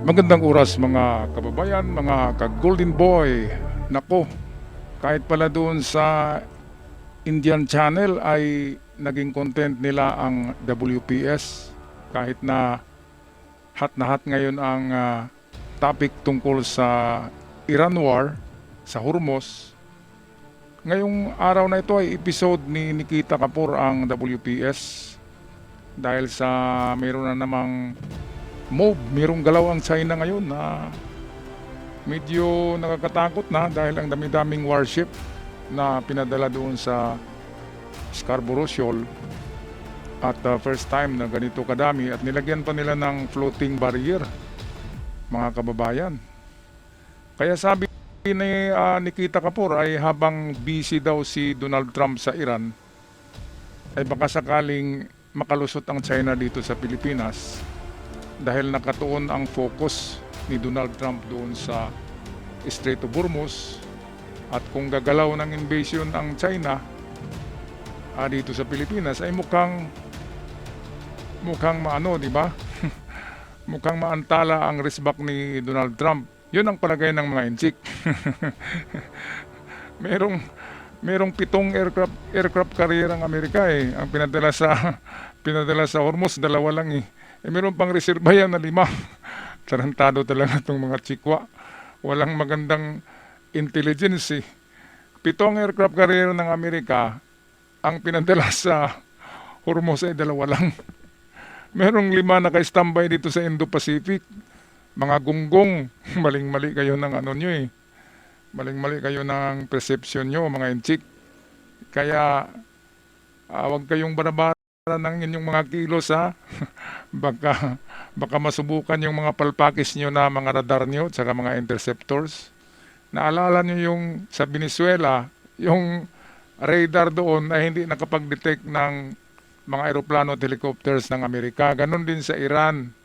Magandang oras mga kababayan, mga ka-Golden Boy. Nako, kahit pala doon sa Indian Channel ay naging content nila ang WPS. Kahit na hot ngayon ang topic tungkol sa Iran War, sa Hormuz. Ngayong araw na ito ay episode ni Nikita Kapoor ang WPS dahil sa mayroon na namang mayroong galaw ang China ngayon na medyo nakakatakot na dahil ang dami-daming warship na pinadala doon sa Scarborough Shoal at first time na ganito kadami at nilagyan pa nila ng floating barrier, mga kababayan. Kaya sabi ni Nikita Kapoor ay habang busy daw si Donald Trump sa Iran ay baka sakaling makalusot ang China dito sa Pilipinas dahil nakatuon ang focus ni Donald Trump doon sa Strait of Hormuz at kung gagalaw ng invasion ang China dito sa Pilipinas ay mukhang maano, di ba? Mukhang maantala ang resback ni Donald Trump. Yun ang palagay ng mga inchik. merong 7 aircraft carrier ang Amerika eh. Ang pinadala sa Hormuz, 2 lang eh. Meron pang reserba yan na 5. Tarantado talaga itong mga chikwa. Walang magandang intelligence eh. 7 aircraft carrier ng Amerika, ang pinadala sa Hormuz ay 2 lang. Merong 5 naka-standby dito sa Indo-Pacific. Mga gunggong, maling-mali kayo ng ano nyo eh. Maling-mali kayo ng perception nyo, mga inchik. Kaya, wag kayong barabara ng inyong mga kilos ha. baka masubukan yung mga palpakis nyo na mga radar nyo, tsaka mga interceptors. Naalala nyo yung sa Venezuela, yung radar doon ay hindi nakapag-detect ng mga aeroplano at helicopters ng Amerika. Ganon din sa Iran.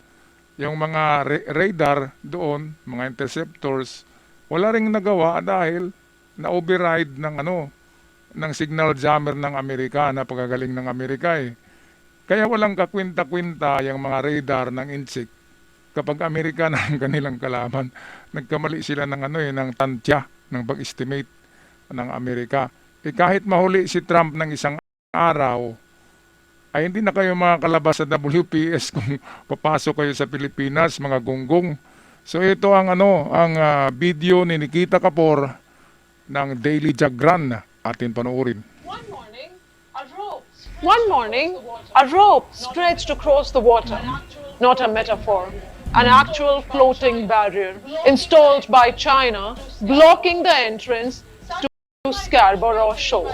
Yung mga radar doon, mga interceptors, wala ring nagawa dahil na-override ng signal jammer ng Amerika, na pagagaling ng Amerika eh. Kaya walang kakwinta-kwinta yung mga radar ng INSIC kapag Amerika na ang kanilang kalaban. Nagkamali sila ng tantya, ng pag-estimate ng Amerika. Kahit mahuli si Trump ng isang araw, ay hindi na kayo makakalabas sa WPS kung papasok kayo sa Pilipinas, mga gunggong. So ito ang video ni Nikita Kapoor ng Daily Jagran, atin panoorin. One morning, a rope stretched across the water, not a metaphor, an actual floating barrier installed by China, blocking the entrance to Scarborough Shoal.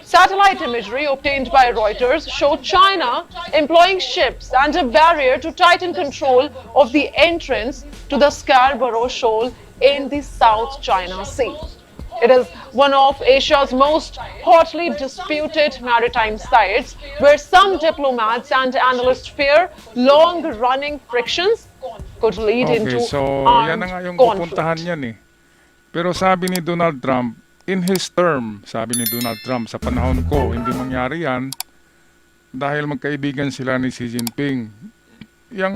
Satellite imagery obtained by Reuters showed China employing ships and a barrier to tighten control of the entrance to the Scarborough Shoal in the South China Sea. It is one of Asia's most hotly disputed maritime sites, where some diplomats and analysts fear long-running frictions could lead into yan na nga armed yung pupuntahan conflict. yan eh. Pero sabi ni Donald Trump, in his term, sabi ni Donald Trump, sa panahon ko, hindi mangyari yan dahil magkaibigan sila ni Xi Jinping. Yang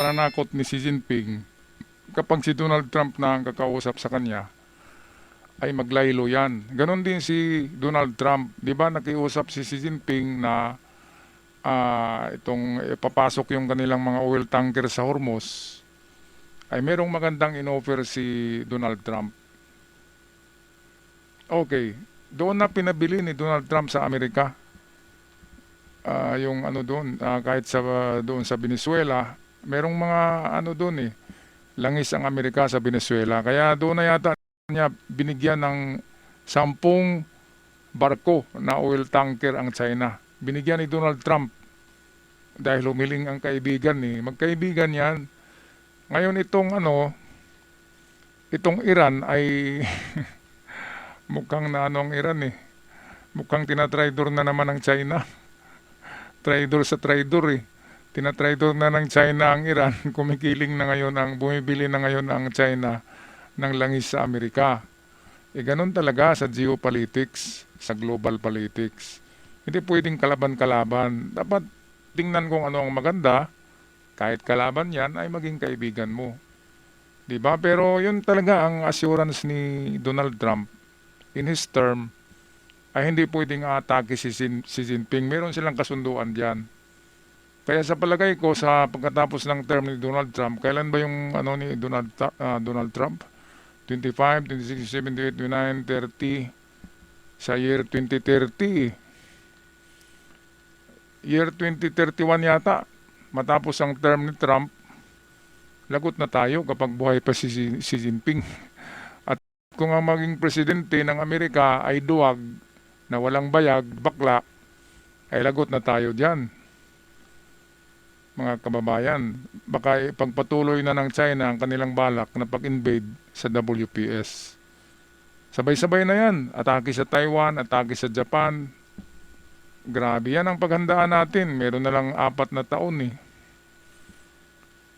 pananakot ni Xi Jinping, kapag si Donald Trump na ang kakausap sa kanya, ay maglaylo yan. Ganon din si Donald Trump. Di ba nakiusap si Xi Jinping na papasok yung kanilang mga oil tanker sa Hormuz, ay merong magandang inoffer si Donald Trump. Okay, doon na pinabili ni Donald Trump sa Amerika. Yung doon, kahit doon sa Venezuela, merong mga doon eh, langis ang Amerika sa Venezuela. Kaya doon na yata niya binigyan ng 10 barko na oil tanker ang China. Binigyan ni Donald Trump dahil humiling ang kaibigan eh. Magkaibigan yan. Ngayon itong Iran ay mukhang ang Iran eh. Mukhang tinatraidor na naman ang China. Traidor sa traidor eh. Tinatraidor na ng China ang Iran. Kumikiling na ngayon bumibili na ngayon ang China ng langis sa Amerika. Ganun talaga sa geopolitics, sa global politics. Hindi pwedeng kalaban-kalaban. Dapat tingnan kung ano ang maganda Kahit kalaban yan, ay maging kaibigan mo. 'Di ba? Pero yun talaga ang assurance ni Donald Trump in his term ay hindi pwedeng atake si Jinping. Meron silang kasunduan diyan. Kaya sa palagay ko sa pagkatapos ng term ni Donald Trump, kailan ba yung ano ni Donald Trump? 25, 26, 27, 29, 30 sa year 2030. Year 2031 yata matapos ang term ni Trump, lagot na tayo kapag buhay pa si Jinping. At kung ang maging presidente ng Amerika ay duwag na walang bayag, bakla, ay lagot na tayo diyan. Mga kababayan, baka ipagpatuloy na ng China ang kanilang balak na pag-invade sa WPS. Sabay-sabay na yan. Atake sa Taiwan, atake sa Japan. Grabe yan ang paghandaan natin. Meron na lang 4 na taon eh.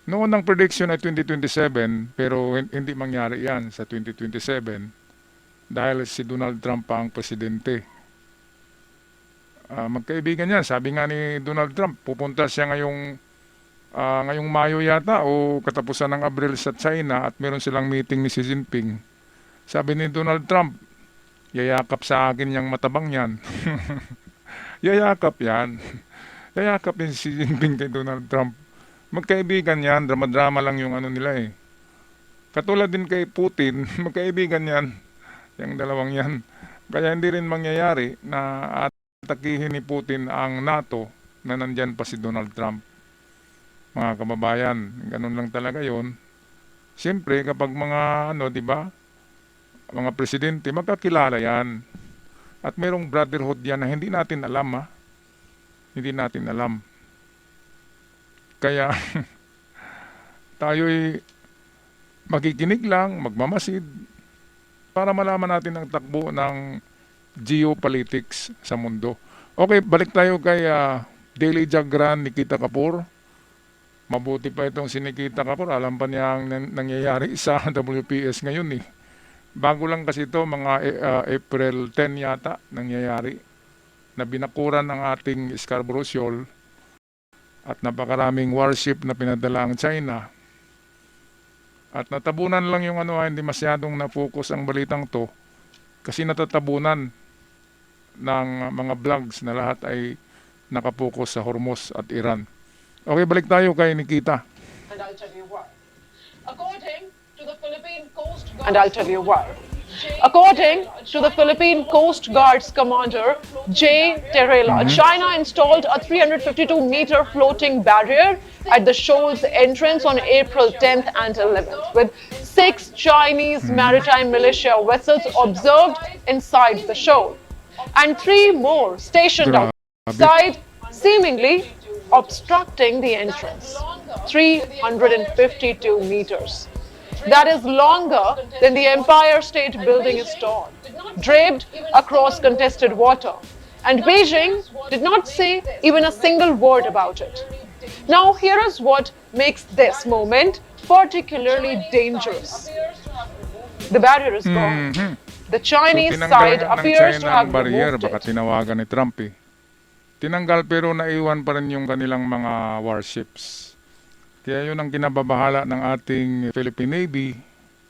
Noon ang prediction ay 2027, pero hindi mangyari yan sa 2027 dahil si Donald Trump pa ang presidente. Magkaibigan yan. Sabi nga ni Donald Trump, pupunta siya ngayong Mayo yata o katapusan ng Abril sa China at meron silang meeting ni Xi Jinping. Sabi ni Donald Trump, yayakap sa akin yung matabang yan. Yayakap yan. Yayakap ni Xi Jinping kay Donald Trump. Magkaibigan yan, drama-drama lang yung ano nila eh. Katulad din kay Putin, magkaibigan yan, yung dalawang yan. Kaya hindi rin mangyayari na atakihin ni Putin ang NATO na nandyan pa si Donald Trump. Mga kababayan, ganun lang talaga yon. Siyempre, kapag mga di ba, mga presidente, magkakilala yan. At merong brotherhood yan na hindi natin alam Hindi natin alam. Kaya tayo'y makikinig lang, magmamasid para malaman natin ang takbo ng geopolitics sa mundo. Okay, balik tayo kay Daily Jagran Nikita Kapoor. Mabuti pa itong si Nikita Kapoor. Alam pa niya ang nangyayari sa WPS ngayon eh. Bago lang kasi ito, mga April 10 yata nangyayari na binakuran ng ating Scarborough Shoal at napakaraming warship na pinadala ang China. At natabunan lang yung hindi masyadong na-focus ang balitang to kasi natatabunan ng mga vlogs na lahat ay nakapokus sa Hormuz at Iran. Okay, balik tayo kay Nikita. And I'll tell you why. According to the Philippine Coast Guard, and I'll tell you why. According to the Philippine Coast Guard's commander, J. Terrela, China installed a 352-meter floating barrier at the shoal's entrance on April 10th and 11th, with 6 Chinese maritime militia vessels observed inside the shoal, and 3 more stationed outside, seemingly obstructing the entrance. 352 meters. That is longer than the Empire State Building is tall, draped across contested water. And Beijing did not say even a single word about it. Now, here is what makes this moment particularly dangerous. The barrier is gone. The Chinese side appears to have barrier, removed baka it. tinawagan ni Trump eh. Tinanggal pero naiwan pa rin yung kanilang mga warships. Kaya yun ang kinababahala ng ating Philippine Navy.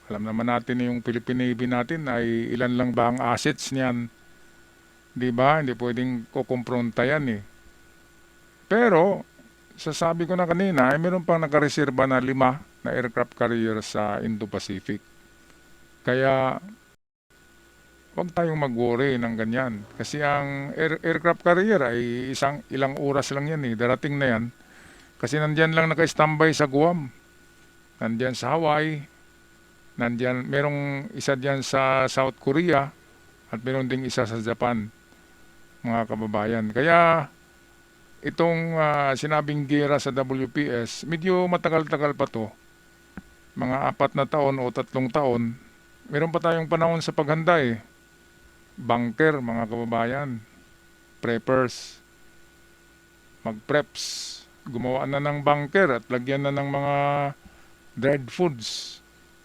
Alam naman natin yung Philippine Navy natin ay ilan lang ba ang assets niyan. Di ba? Hindi pwedeng kukumpronta yan eh. Pero, sasabi ko na kanina, ay meron pang nakareserba na 5 na aircraft carrier sa Indo-Pacific. Kaya, huwag tayong mag-worry ng ganyan. Kasi ang aircraft carrier ay ilang oras lang yan eh. Darating na yan. Kasi nandyan lang naka-standby sa Guam. Nandyan sa Hawaii. Merong isa dyan sa South Korea. At meron ding isa sa Japan. Mga kababayan. Kaya itong sinabing gera sa WPS, medyo matagal-tagal pa to. Mga 4 na taon o 3 taon. Meron pa tayong panahon sa paghanda eh. Bunker, mga kababayan. Preppers. Mag-preps. Gumawa na ng bunker at lagyan na ng mga dried foods.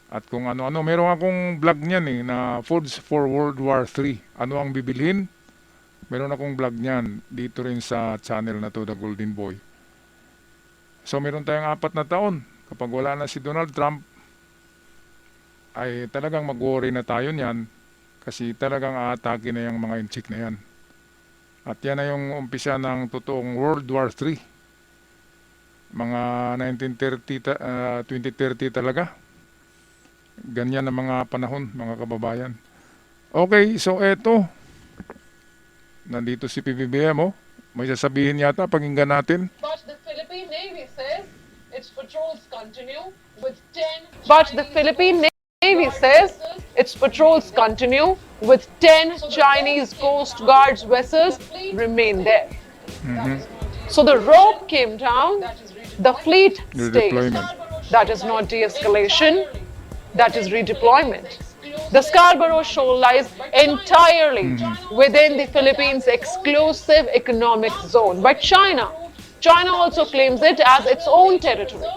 At kung ano-ano. Meron akong vlog niyan eh, na Foods for World War III. Ano ang bibilhin? Meron akong vlog niyan dito rin sa channel na to, The Golden Boy. So meron tayong 4 na taon. Kapag wala na si Donald Trump, ay talagang mag-worry na tayo niyan kasi talagang aatake na yung mga inchik na yan. At yan na yung umpisa ng totoong World War III. Mga 2030 talaga. Ganyan ang mga panahon, mga kababayan. Okay, so eto. Nandito si PBBM, oh. May sasabihin yata, pakinggan natin. But the Philippine Navy says its patrols continue with 10 But the Philippine Navy says its patrols continue with 10 Chinese Coast Guards vessels remain there. So the rope came down, the fleet stayed. Redeployment. That is not de-escalation, that is redeployment. The Scarborough Shoal lies entirely within the Philippines' exclusive economic zone. But China also claims it as its own territory.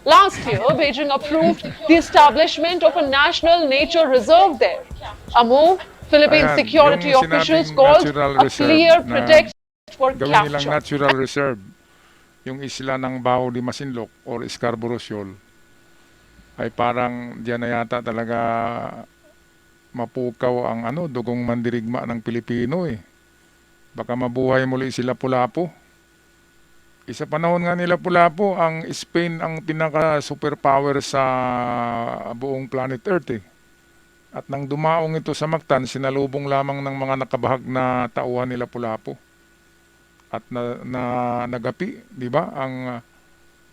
Last year, Beijing approved the establishment of a national nature reserve there, a move Philippine Ayan, security yung officials sinabing called natural a reserve clear na pretext for Gawin nilang capture. natural reserve. Yung isla ng Bao de Masinloc or Scarborough Shoal ay parang diyan na yata talaga mapukaw ang dugong mandirigma ng Pilipino eh. Baka mabuhay muli sila Lapu-Lapu. Isa panahon nga nila Lapu-Lapu, ang Spain ang pinaka superpower sa buong planet Earth eh. At nang dumaong ito sa Mactan, sinalubong lamang ng mga nakabahag na tauhan nila Lapu-Lapu. At nagapi, di ba?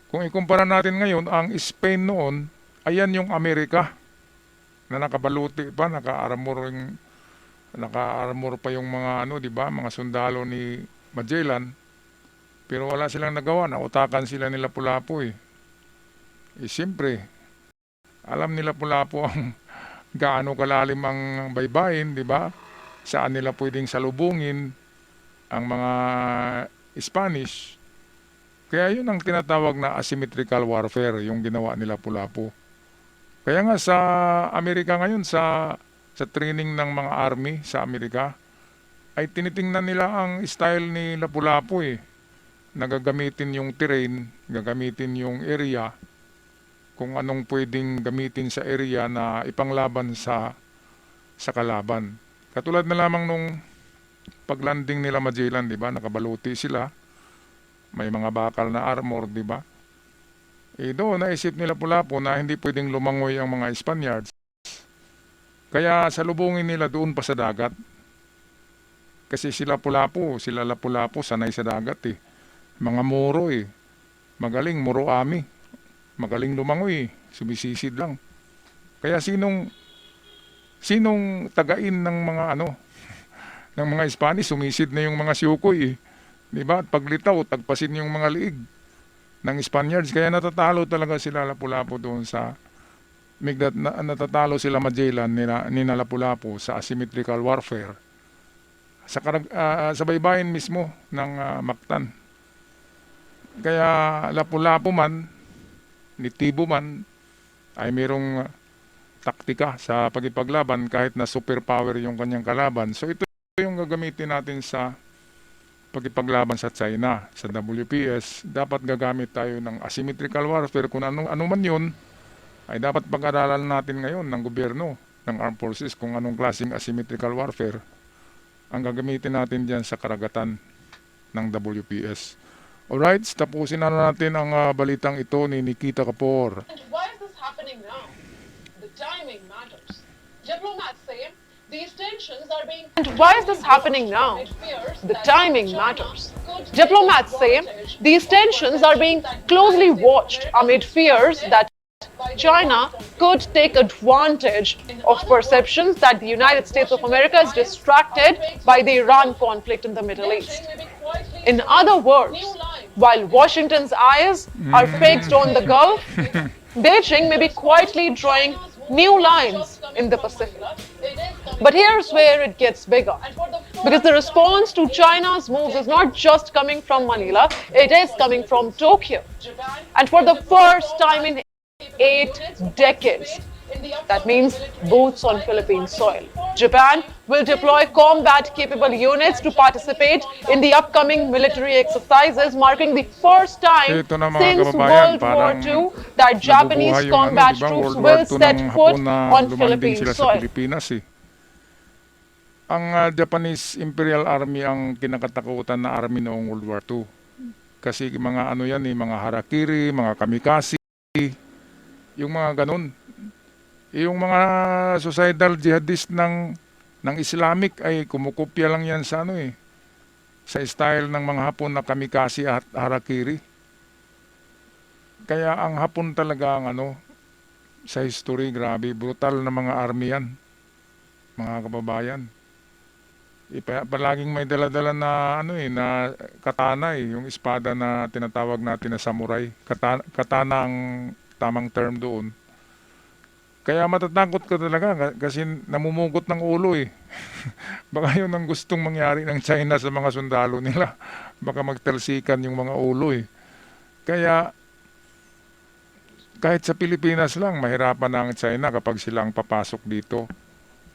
Kung ikumpara natin ngayon, ang Spain noon, ayan yung Amerika na nakabaluti pa, naka-armor pa yung mga di ba, mga sundalo ni Magellan. Pero wala silang nagawa, nautakan sila nila Lapu-Lapu eh. Siyempre, alam nila Lapu-Lapu ang gaano kalalim ang baybayin, di ba? Saan nila pwedeng salubungin ang mga Spanish. Kaya yun ang tinatawag na asymmetrical warfare, yung ginawa nila Lapu-Lapu. Kaya nga sa Amerika ngayon, sa training ng mga army sa Amerika, ay tinitingnan nila ang style ni Lapu-Lapu eh. Nagagamitin yung terrain, gagamitin yung area, kung anong pwedeng gamitin sa area na ipanglaban sa kalaban. Katulad na lamang nung paglanding nila Magellan, di ba? Nakabaluti sila. May mga bakal na armor, di ba? Doon naisip nila Lapu-Lapu na hindi pwedeng lumangoy ang mga Spaniards. Kaya salubungin nila doon pa sa dagat. Kasi sila Lapu-Lapu sanay sa dagat eh. Mga Moro eh. Magaling, Moro Ami. Magaling lumangoy, sumisisid lang. Kaya sinong tagain ng mga ng mga Spanish, sumisid na yung mga Siyukoy eh. Diba? At paglitaw, tagpasin yung mga liig ng Spaniards. Kaya natatalo talaga sila Lapu-Lapu doon sa natatalo sila Magellan ni Lapu-Lapu sa asymmetrical warfare sa baybayin mismo ng Mactan. Kaya Lapu-Lapu man, ni Tibo man, ay mayroong taktika sa pagipaglaban kahit na superpower yung kanyang kalaban. So ito yung gagamitin natin sa pagipaglaban sa China, sa WPS. Dapat gagamit tayo ng asymmetrical warfare. Kung ano man yun, ay dapat pag-aralan natin ngayon ng gobyerno, ng armed forces, kung anong klaseng asymmetrical warfare ang gagamitin natin dyan sa karagatan ng WPS. Alright, tapusin na natin ang balitang ito ni Nikita Kapor. And why is this happening now? The timing matters. Diplomats say these tensions are being... And why is this happening now? The timing matters. Diplomats say these tensions are being closely watched amid fears that China could take advantage of perceptions that the United States of America is distracted by the Iran conflict in the Middle East. In other words, while Washington's eyes are fixed on the Gulf, Beijing may be quietly drawing new lines in the Pacific. But here's where it gets bigger. Because the response to China's moves is not just coming from Manila, it is coming from Tokyo. And for the first time in 8 decades, That means boots on Philippine soil. Japan will deploy combat-capable units to participate in the upcoming military exercises, marking the first time Ito na mga since kababayan, World War parang II that Japanese nabubuhay yung combat di ba, troops World War will II set ng foot Hapon na on lumanding Philippine sila sa soil. Pilipinas eh. Ang Japanese Imperial Army ang kinakatakutan na army noong World War II. Kasi mga ano yan eh, mga harakiri, mga kamikaze, yung mga ganun. Yung mga suicidal jihadist ng Islamic ay kumukopya lang yan sa ano eh, sa style ng mga Hapon na kamikaze at harakiri. Kaya ang Hapon talaga ang ano, sa history, grabe, brutal na mga army yan, mga kababayan. Palaging may dala-dala na ano eh, na katana eh, yung espada na tinatawag natin na samurai. Katana ang tamang term doon. Kaya matatakot ka talaga kasi namumugot ng ulo eh. Baka yun ang gustong mangyari ng China sa mga sundalo nila. Baka magtalsikan yung mga ulo eh. Kaya kahit sa Pilipinas lang, mahirapan na ang China kapag silang papasok dito.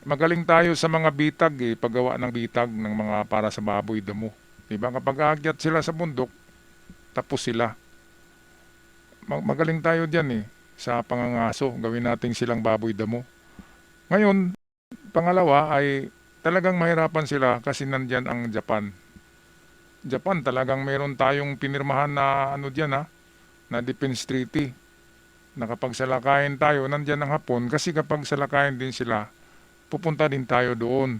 Magaling tayo sa mga bitag eh, paggawa ng bitag ng mga para sa baboy damo. Diba? Kapag aakyat sila sa bundok, tapos sila. Magaling tayo dyan eh, sa pangangaso, gawin natin silang baboy damo. Ngayon, pangalawa ay talagang mahirapan sila kasi nandyan ang Japan. Japan talagang meron tayong pinirmahan na ano dyan ha, na defense treaty. Na kapag salakayin tayo, nandyan ang Hapon kasi kapag salakayin din sila, pupunta din tayo doon.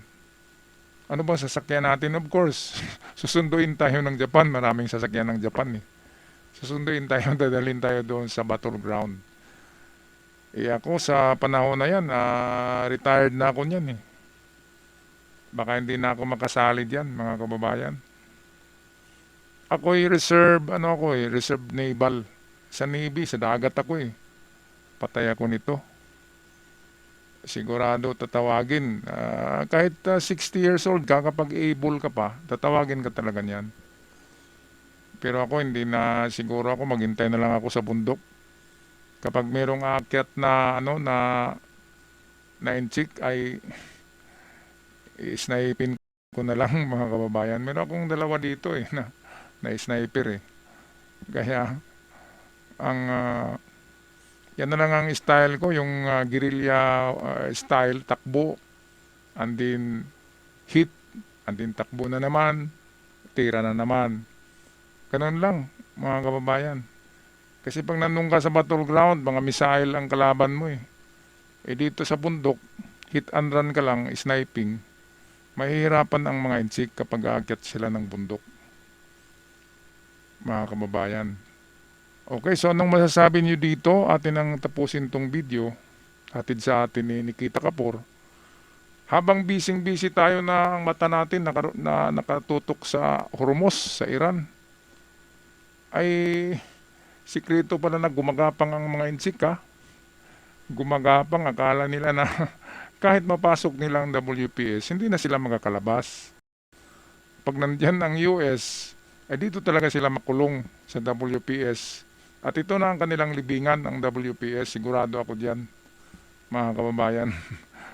Ano ba sasakyan natin? Of course, susunduin tayo ng Japan. Maraming sasakyan ng Japan eh. Susunduin tayo, dadalhin tayo doon sa battleground. Eh ako sa panahon na yan, retired na ako niyan eh. Baka hindi na ako makasali diyan, mga kababayan. Ako'y reserve, reserve naval. Sa Navy, sa dagat ako eh. Patay ako nito. Sigurado tatawagin. Kahit 60 years old ka, kapag able ka pa, tatawagin ka talaga niyan. Pero ako hindi na siguro ako, maghintay na lang ako sa bundok. Kapag merong aakyat na na inchik ay snipin ko na lang mga kababayan. Meron akong dalawa dito eh na sniper eh. Kaya ang yan na lang ang style ko, yung guerrilla style, takbo, and then hit, and then takbo na naman, tira na naman. Ganun lang, mga kababayan. Kasi pag nandun ka sa battleground, mga missile ang kalaban mo eh. Eh dito sa bundok, hit and run ka lang, sniping, mahihirapan ang mga inchik kapag aakyat sila ng bundok. Mga kababayan. Okay, so anong masasabi niyo dito? Atin ang tapusin tong video. Hatid sa atin ni Nikita Kapor. Habang busy tayo na ang mata natin nakatutok sa Hormuz, sa Iran, ay sikreto pala na gumagapang ang mga insik ha. Gumagapang, akala nila na kahit mapasok nila ang WPS, hindi na sila makakalabas. Pag nandyan ang US, ay dito talaga sila makulong sa WPS. At ito na ang kanilang libingan, ang WPS. Sigurado ako diyan, mga kababayan.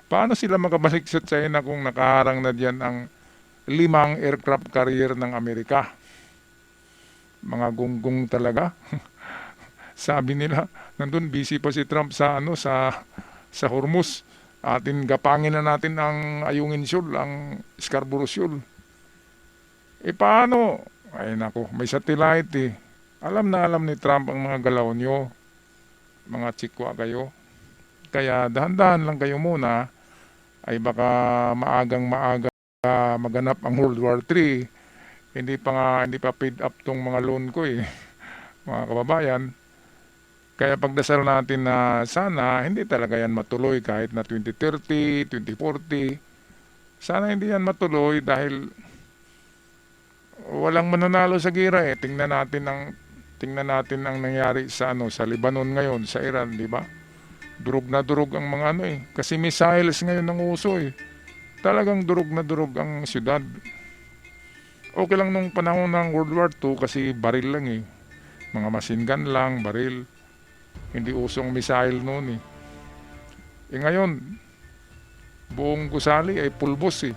Paano sila makabalik sa China kung nakaharang na diyan ang 5 aircraft carrier ng Amerika? Mga gunggong talaga. Sabi nila, nandun busy pa si Trump sa sa Hormuz. Atin gapangin na natin ang Ayungin Shoal, ang Scarborough Shoal. Eh paano? Ay nako, may satellite eh. Alam na alam ni Trump ang mga galaw nyo. Mga chikwa kayo. Kaya dahan-dahan lang kayo muna. Ay baka maagang-maaga maganap ang World War III. Hindi pa paid up tong mga loan ko eh. Mga kababayan. Kaya pagdasal natin na sana hindi talaga yan matuloy kahit na 2030, 2040. Sana hindi yan matuloy dahil walang mananalo sa gira eh. Tingnan natin ang nangyari sa sa Lebanon ngayon, sa Iran, di ba? Durog na durog ang mga kasi missiles ngayon ang uso eh. Talagang durog na durog ang syudad. Okay lang nung panahon ng World War II kasi baril lang eh. Mga machine gun lang, baril. Hindi usong missile noon eh. Ngayon, buong gusali ay pulbos eh.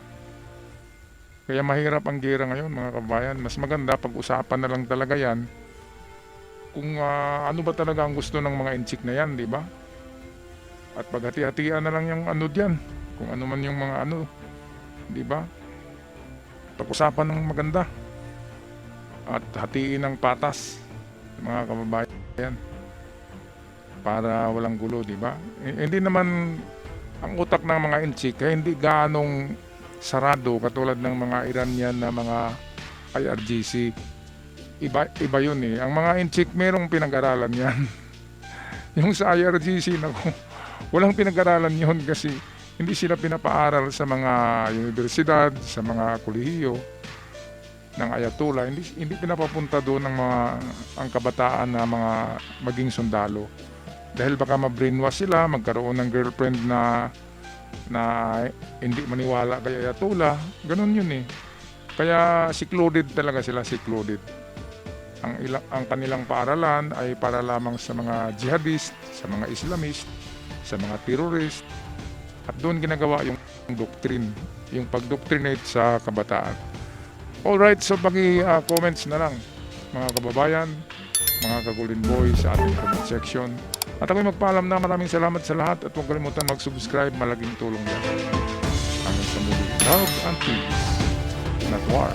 Kaya mahirap ang gera ngayon mga kabayan. Mas maganda pag-usapan na lang talaga yan kung ano ba talaga ang gusto ng mga inchik na yan, di ba? At paghati-hatian na lang yung ano diyan, kung ano man yung mga ano, di ba? Pag-usapan ng maganda at hatiin ng patas mga kababayan para walang gulo, di ba? Hindi naman ang utak ng mga inchik kaya hindi ganong sarado katulad ng mga Iranian na mga IRGC. Iba yun eh. Ang mga inchik merong pinag-aralan yan. Yung sa IRGC, naku, walang pinag-aralan yun kasi hindi sila pinapaaral sa mga universidad, sa mga kolehiyo ng Ayatollah. Hindi pinapapunta doon ng mga ang kabataan na mga maging sundalo. Dahil baka ma-brainwash sila, magkaroon ng girlfriend na hindi maniwala kay Ayatollah. Ganun yun eh. Kaya secluded talaga sila, secluded. Ang kanilang paaralan ay para lamang sa mga jihadist, sa mga Islamist, sa mga terrorist. At doon ginagawa yung doctrine, yung pag-doctrinate sa kabataan. Alright, so comments na lang mga kababayan, mga ka-Golden Boy sa ating comment section. At ako'y magpaalam na maraming salamat sa lahat at huwag kalimutan mag-subscribe, malaking tulong yan. Hanggang sa muli, love and peace, not war.